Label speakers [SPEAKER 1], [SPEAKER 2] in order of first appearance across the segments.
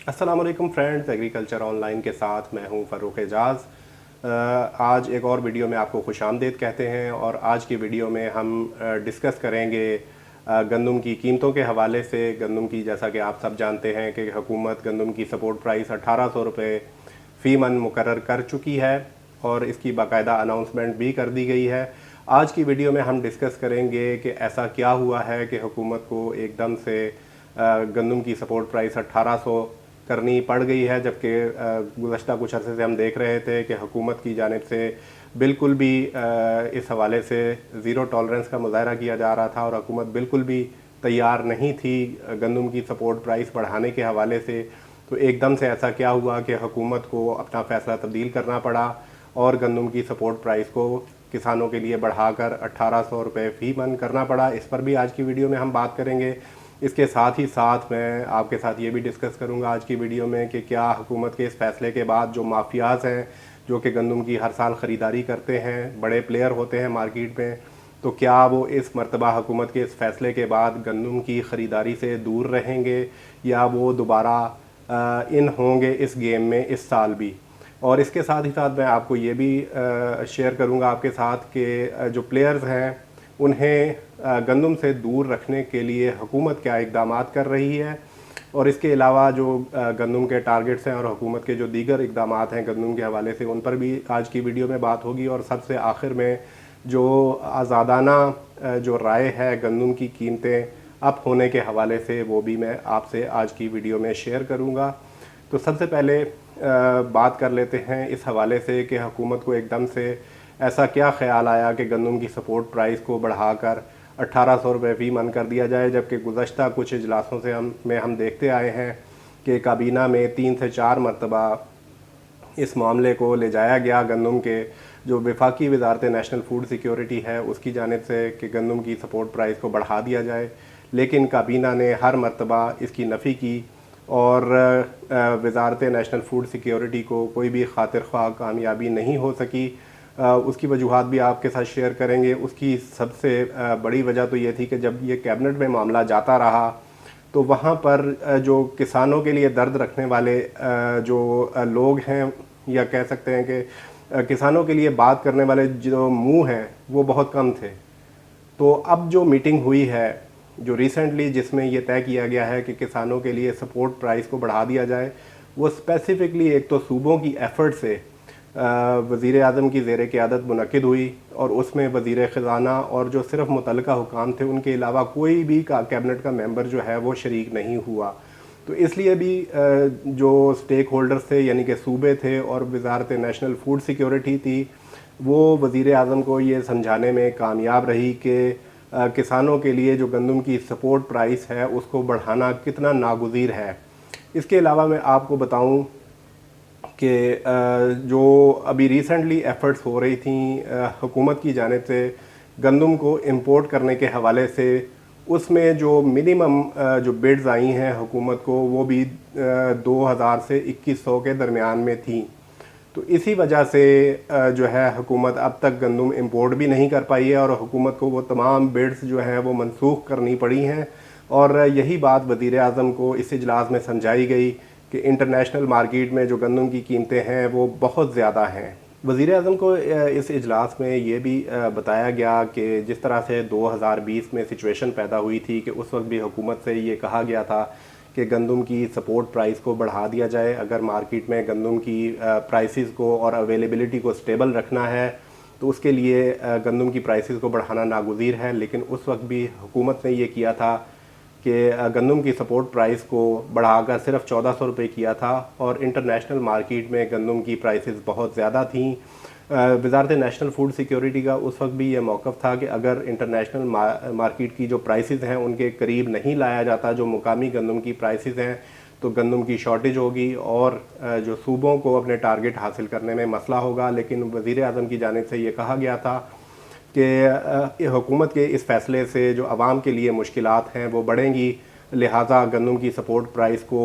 [SPEAKER 1] अस्सलाम वालेकुम friends, agriculture online के साथ मैं हूं फ़र्रुख एजाज़। आज एक और वीडियो में आपको खुशामदीद कहते हैं और आज की वीडियो में हम डिस्कस करेंगे गंदम की कीमतों के हवाले से। गंदम की, जैसा कि आप सब जानते हैं कि हुकूमत गंदम की सपोर्ट प्राइस 1800 रुपये फ़ी मन मुकर्रर कर चुकी है और इसकी बाकायदा अनाउंसमेंट भी कर दी गई है। आज की वीडियो में हम डिस्कस करेंगे कि ऐसा क्या हुआ है कि हुकूमत को एकदम से गंदम की सपोर्ट प्राइस 1800 करनी पड़ गई है, जबकि गुज़श्ता कुछ अरसे से हम देख रहे थे कि हुकूमत की जानिब से बिल्कुल भी इस हवाले से ज़ीरो टॉलरेंस का मुज़ाहरा किया जा रहा था और हुकूमत बिल्कुल भी तैयार नहीं थी गंदम की सपोर्ट प्राइस बढ़ाने के हवाले से। तो एकदम से ऐसा क्या हुआ कि हुकूमत को अपना फ़ैसला तब्दील करना पड़ा और गंदम की सपोर्ट प्राइस को किसानों के लिए बढ़ाकर 1800 रुपये फ़ी मन करना पड़ा। इस पर भी आज की वीडियो में हम बात करेंगे। इसके साथ ही साथ मैं आपके साथ ये भी डिस्कस करूंगा आज की वीडियो में कि क्या हुकूमत के इस फैसले के बाद जो माफियाज़ हैं, जो कि गंदम की हर साल ख़रीदारी करते हैं, बड़े प्लेयर होते हैं मार्केट में, तो क्या वो इस मरतबा हुकूमत के इस फैसले के बाद गंदम की ख़रीदारी से दूर रहेंगे या वो दोबारा इन होंगे इस गेम में इस साल भी। और इसके साथ ही साथ मैं आपको ये भी शेयर करूंगा आपके साथ कि जो प्लेयर्स हैं उन्हें गंदम से दूर रखने के लिए हुकूमत क्या इकदाम कर रही है, और इसके अलावा जो गंदम के टारगेट्स हैं और हुकूमत के जो दीगर इकदाम हैं गंदम के हवाले से, उन पर भी आज की वीडियो में बात होगी। और सबसे आखिर में जो आज़ादाना जो राय है गंदम की कीमतें अप होने के हवाले से, वो भी मैं आपसे आज की वीडियो में शेयर करूँगा। तो सबसे पहले बात कर लेते हैं इस हवाले से कि हुकूमत को एकदम से ऐसा क्या ख्याल आया कि गंदम की सपोर्ट प्राइस को बढ़ाकर 1800 रुपये फ़ी मन कर दिया जाए, जबकि गुज़श्ता कुछ इजलासों से हम देखते आए हैं कि काबीना में 3 से 4 मरतबा इस मामले को ले जाया गया गंदम के जो वफाकी वजारत नेशनल फूड सिक्योरिटी है उसकी जानिब से कि गंदम की सपोर्ट प्राइस को बढ़ा दिया जाए, लेकिन काबीना ने हर मरतबा इसकी नफ़ी की और वजारत नेशनल फूड सिक्योरिटी को कोई भी खातिर ख्वाह कामयाबी नहीं हो सकी। उसकी वजूहात भी आपके साथ शेयर करेंगे। उसकी सबसे बड़ी वजह तो ये थी कि जब ये कैबिनेट में मामला जाता रहा तो वहाँ पर जो किसानों के लिए दर्द रखने वाले जो लोग हैं, या कह सकते हैं कि किसानों के लिए बात करने वाले जो मुंह हैं, वो बहुत कम थे। तो अब जो मीटिंग हुई है जो रिसेंटली, जिसमें ये तय किया गया है कि किसानों के लिए सपोर्ट प्राइस को बढ़ा दिया जाए, वो स्पेसिफ़िकली एक तो सूबों की एफ़र्ट से वज़ीर आज़म की ज़ेर क़यादत मुनक़िद हुई और उसमें वज़ीर ख़ज़ाना और जो सिर्फ़ मुतल्लिका हुकाम थे उनके अलावा कोई भी कैबिनेट का मेंबर जो है वो शरीक नहीं हुआ। तो इसलिए भी जो स्टेक होल्डर्स थे, यानी कि सूबे थे और वजारत नेशनल फूड सिक्योरिटी थी, वो वज़ीर आज़म को ये समझाने में कामयाब रही कि किसानों के लिए जो गंदम की सपोर्ट प्राइस है उसको बढ़ाना कितना नागुज़ीर है। इसके अलावा मैं आपको बताऊं कि जो अभी रिसेंटली एफ़र्ट्स हो रही थी हुकूमत की जानिब से गंदम को इंपोर्ट करने के हवाले से, उसमें जो मिनिमम जो बिड्स आई हैं हुकूमत को, वो भी 2000 से 2100 के दरमियान में थी। तो इसी वजह से जो है हुकूमत अब तक गंदम इंपोर्ट भी नहीं कर पाई है और हुकूमत को वो तमाम बिड्स जो हैं वो मनसूख करनी पड़ी हैं। और यही बात वज़ीर आज़म को इस इजलास में समझाई गई कि इंटरनेशनल मार्केट में जो गंदम की कीमतें हैं वो बहुत ज़्यादा हैं। वज़ीर आज़म को इस इजलास में ये भी बताया गया कि जिस तरह से 2020 में सिचुएशन पैदा हुई थी कि उस वक्त भी हुकूमत से ये कहा गया था कि गंदम की सपोर्ट प्राइस को बढ़ा दिया जाए अगर मार्केट में गंदम की प्राइसेस को और अवेलेबिलिटी को स्टेबल रखना है, तो उसके लिए गंदम की प्राइसेस को बढ़ाना नागुज़ीर है। लेकिन उस वक्त भी हुकूमत ने ये किया था कि गंदम की सपोर्ट प्राइस को बढ़ाकर सिर्फ 1400 रुपये किया था और इंटरनेशनल मार्केट में गंदम की प्राइसेस बहुत ज़्यादा थीं। वजारत नेशनल फूड सिक्योरिटी का उस वक्त भी ये मौक़िफ़ था कि अगर इंटरनेशनल मार्केट की जो प्राइसेस हैं उनके करीब नहीं लाया जाता जो मुकामी गंदम की प्राइसेस हैं, तो गंदम की शॉर्टेज होगी और जो सूबों को अपने टारगेट हासिल करने में मसला होगा। लेकिन वज़ीर आज़म की जानिब से ये कहा गया था कि हुकूमत के इस फ़ैसले से जो आवाम के लिए मुश्किलात हैं वो बढ़ेंगी, लिहाजा गंदम की सपोर्ट प्राइस को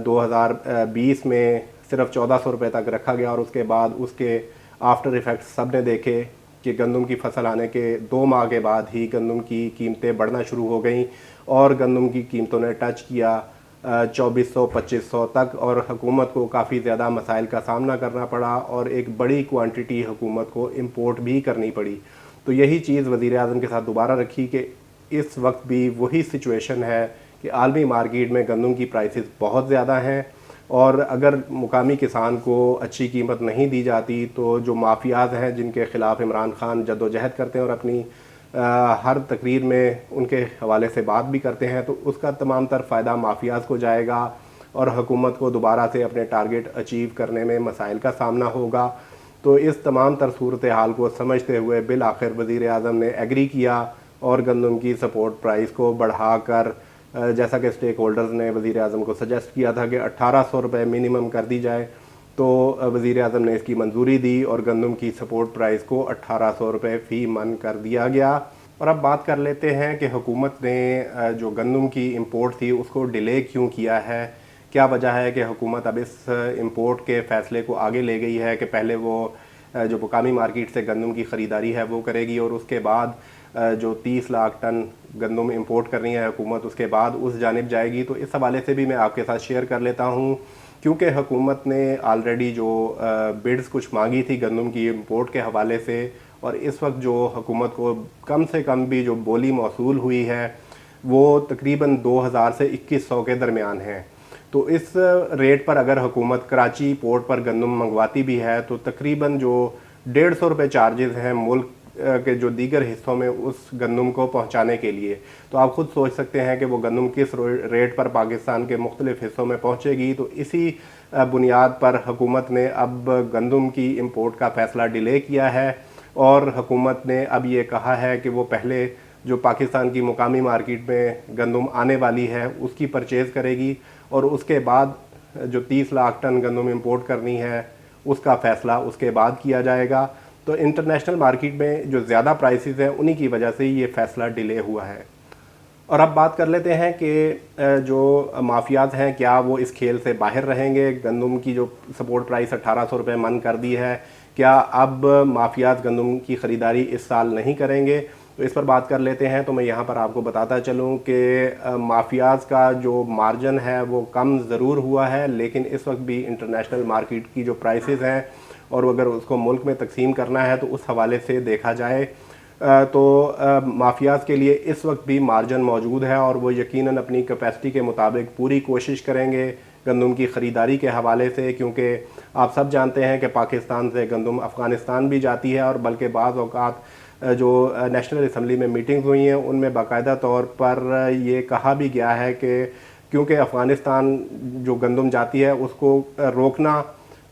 [SPEAKER 1] 2020 में सिर्फ 1400 रुपये तक रखा गया और उसके बाद उसके आफ्टर इफ़ेक्ट्स सब ने देखे कि गंदम की फसल आने के 2 माह के बाद ही गंदम की कीमतें बढ़ना शुरू हो गई और गंदम की कीमतों ने टच किया 2400-2500 तक, और हुकूमत को काफ़ी ज़्यादा मसाइल का सामना करना पड़ा और एक बड़ी क्वांटिटी हुकूमत को इम्पोर्ट भी करनी पड़ी। तो यही चीज़ वज़ीर आज़म के साथ दोबारा रखी कि इस वक्त भी वही सिचुएशन है कि आलमी मार्केट में गंदम की प्राइसेस बहुत ज़्यादा हैं, और अगर मुकामी किसान को अच्छी कीमत नहीं दी जाती तो जो माफियाज हैं जिनके ख़िलाफ़ इमरान खान जद्दोजहद करते हैं और अपनी हर तकरीर में उनके हवाले से बात भी करते हैं, तो उसका तमाम तर फ़ायदा माफियाज को जाएगा और हुकूमत को दोबारा से अपने टारगेट अचीव करने में मसाइल का सामना होगा। तो इस तमाम तर सूरत हाल को समझते हुए बिल आखिर वज़ीर आज़म ने एग्री किया और गंदम की सपोर्ट प्राइस को बढ़ाकर, जैसा कि स्टेक होल्डर्स ने वज़ीर आज़म को सजेस्ट किया था कि 1800 रुपये मिनिमम कर दी जाए, तो वज़ीर आज़म ने इसकी मंजूरी दी और गंदम की सपोर्ट प्राइस को 1800 रुपये फ़ी मन कर दिया गया। और अब बात कर लेते हैं कि हुकूमत ने जो गंदम की इम्पोर्ट थी उसको डिले क्यों किया है, क्या वजह है कि हुकूमत अब इस इम्पोर्ट के फ़ैसले को आगे ले गई है कि पहले वो जो मुकामी मार्केट से गंदम की ख़रीदारी है वो करेगी और उसके बाद जो 30 लाख टन गंदम इंपोर्ट करनी है हुकूमत, उसके बाद उस जानिब जाएगी। तो इस हवाले से भी मैं आपके साथ शेयर कर लेता हूँ, क्योंकि हुकूमत ने ऑलरेडी जो बिड्स कुछ मांगी थी गंदम की इंपोर्ट के हवाले से, और इस वक्त जो हुकूमत को कम से कम भी जो बोली मौसूल हुई है वो तकरीबन 2000 से 2100 के दरमियान है। तो इस रेट पर अगर हुकूमत कराची पोर्ट पर गंदम मंगवाती भी है तो तकरीबन जो 150 रुपये चार्जेस हैं मुल्क के जो दीगर हिस्सों में उस गंदम को पहुंचाने के लिए, तो आप खुद सोच सकते हैं कि वो गंदम किस रेट पर पाकिस्तान के मुख्तलिफ हिस्सों में पहुंचेगी। तो इसी बुनियाद पर हुकूमत ने अब गंदम की इम्पोर्ट का फ़ैसला डिले किया है और हुकूमत ने अब ये कहा है कि वो पहले जो पाकिस्तान की मुकामी मार्केट में गंदम आने वाली है उसकी परचेज़ करेगी और उसके बाद जो 30 लाख टन गंदम इंपोर्ट करनी है उसका फ़ैसला उसके बाद किया जाएगा। तो इंटरनेशनल मार्केट में जो ज़्यादा प्राइसेस हैं उन्हीं की वजह से ये फ़ैसला डिले हुआ है। और अब बात कर लेते हैं कि जो माफियाज हैं क्या वो इस खेल से बाहर रहेंगे। गंदम की जो सपोर्ट प्राइस 1800 रुपये मन कर दी है, क्या अब माफियाज गंदम की ख़रीदारी इस साल नहीं करेंगे? तो इस पर बात कर लेते हैं। तो मैं यहाँ पर आपको बताता चलूँ कि माफियाज का जो मार्जिन है वो कम ज़रूर हुआ है, लेकिन इस वक्त भी इंटरनेशनल मार्केट की जो प्राइसेस हैं और अगर उसको मुल्क में तकसीम करना है तो उस हवाले से देखा जाए तो माफियाज के लिए इस वक्त भी मार्जिन मौजूद है और वो यकीनन अपनी कैपेसिटी के मुताबिक पूरी कोशिश करेंगे गंदम की ख़रीदारी के हवाले से, क्योंकि आप सब जानते हैं कि पाकिस्तान से गंदम अफ़गानिस्तान भी जाती है और बल्कि बाज़ औक़ात जो नेशनल असम्बली में मीटिंग्स हुई हैं उनमें बाकायदा तौर पर ये कहा भी गया है कि क्योंकि अफ़गानिस्तान जो गंदम जाती है उसको रोकना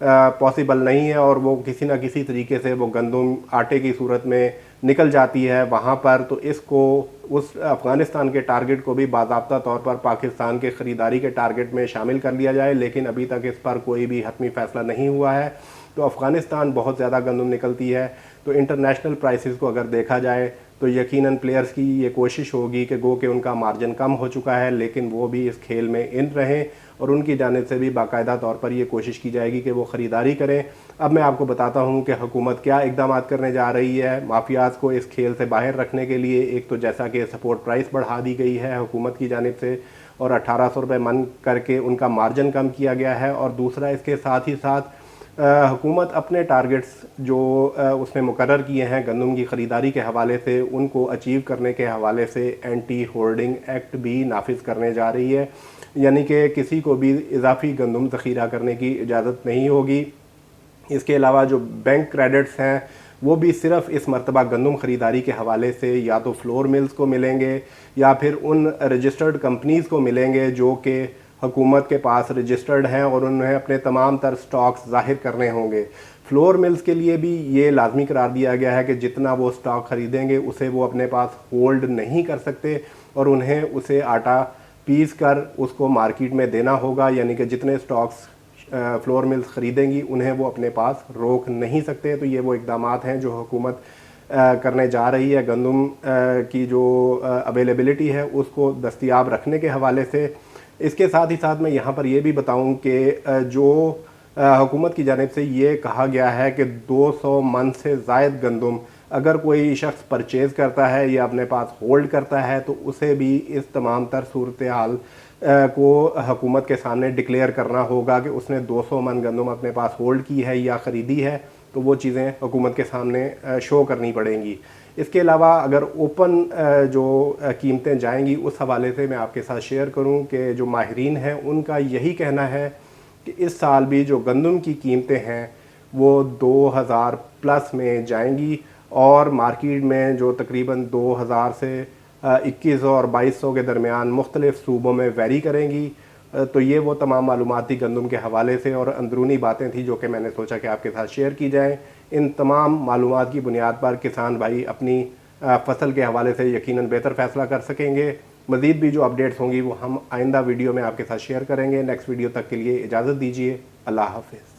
[SPEAKER 1] पॉसिबल नहीं है और वो किसी न किसी तरीके से वो गंदम आटे की सूरत में निकल जाती है वहाँ पर, तो इसको उस अफ़गानिस्तान के टारगेट को भी बाज़ाब्ता तौर पर पाकिस्तान के ख़रीदारी के टारगेट में शामिल कर लिया जाए, लेकिन अभी तक इस पर कोई भी हतमी फ़ैसला नहीं हुआ है। तो अफ़गानिस्तान बहुत ज़्यादा गंदम निकलती है, तो इंटरनेशनल प्राइसेस को अगर देखा जाए तो यकीनन प्लेयर्स की ये कोशिश होगी कि गो कि उनका मार्जिन कम हो चुका है लेकिन वो भी इस खेल में इन रहें और उनकी जानिब से भी बाकायदा तौर पर ये कोशिश की जाएगी कि वो ख़रीदारी करें। अब मैं आपको बताता हूँ कि हुकूमत क्या इक़दाम करने जा रही है माफियाज को इस खेल से बाहर रखने के लिए। एक तो जैसा कि सपोर्ट प्राइस बढ़ा दी गई है हुकूमत की जानिब से और 1800 रुपये मन करके उनका मार्जिन कम किया गया है, और दूसरा इसके साथ ही साथ हुकूमत अपने टारगेट्स जो उसने मुकर्रर किए हैं गंदम की ख़रीदारी के हवाले से उनको अचीव करने के हवाले से एंटी होर्डिंग एक्ट भी नाफिज करने जा रही है, यानी कि किसी को भी इजाफी गंदम ज़ख़ीरा करने की इजाज़त नहीं होगी। इसके अलावा जो बैंक क्रेडिट्स हैं वो भी सिर्फ़ इस मरतबा गंदम ख़रीदारी के हवाले से या तो फ्लोर मिल्स को मिलेंगे या फिर उन रजिस्टर्ड कंपनीज़ को मिलेंगे जो कि हुकूमत के पास रजिस्टर्ड हैं और उन्हें अपने तमाम तर स्टॉक्स ज़ाहिर करने होंगे। फ्लोर मिल्स के लिए भी ये लाजमी करार दिया गया है कि जितना वो स्टॉक ख़रीदेंगे उसे वो अपने पास होल्ड नहीं कर सकते और उन्हें उसे आटा पीस कर उसको मार्केट में देना होगा, यानी कि जितने स्टॉक्स फ्लोर मिल्स ख़रीदेंगी उन्हें वो अपने पास रोक नहीं सकते। तो ये वो इक़दाम हैं जो हुकूमत करने जा रही है गंदम की जो अवेलेबिलिटी है उसको दस्तयाब रखने के हवाले से। इसके साथ ही साथ मैं यहाँ पर यह भी बताऊँ कि जो हुकूमत की जानिब से ये कहा गया है कि 200 मन से ज़ायद गंदम अगर कोई शख्स परचेज़ करता है या अपने पास होल्ड करता है तो उसे भी इस तमाम तर सूरत हाल को हुकूमत के सामने डिक्लेयर करना होगा कि उसने 200 मन गंदम अपने पास होल्ड की है या ख़रीदी है, तो वो चीज़ें हुकूमत के सामने शो करनी पड़ेंगी। इसके अलावा अगर ओपन जो कीमतें जाएंगी, उस हवाले से मैं आपके साथ शेयर करूं कि जो माहिरीन हैं उनका यही कहना है कि इस साल भी जो गंदम की कीमतें हैं वो 2000 प्लस में जाएंगी और मार्केट में जो तकरीबन 2000 से 2100 और 2200 के दरमियान मुख्तलिफ सूबों में वेरी करेंगी। तो ये वो तमाम मालूमात थी गंदम के हवाले से और अंदरूनी बातें थी जो कि मैंने सोचा कि आपके साथ शेयर की जाएँ। इन तमाम मालूमात की बुनियाद पर किसान भाई अपनी फसल के हवाले से यकीनन बेहतर फ़ैसला कर सकेंगे। मज़ीद भी जो अपडेट्स होंगी वो हम आइंदा वीडियो में आपके साथ शेयर करेंगे। नेक्स्ट वीडियो तक के लिए इजाज़त दीजिए। अल्लाह हाफ़िज़।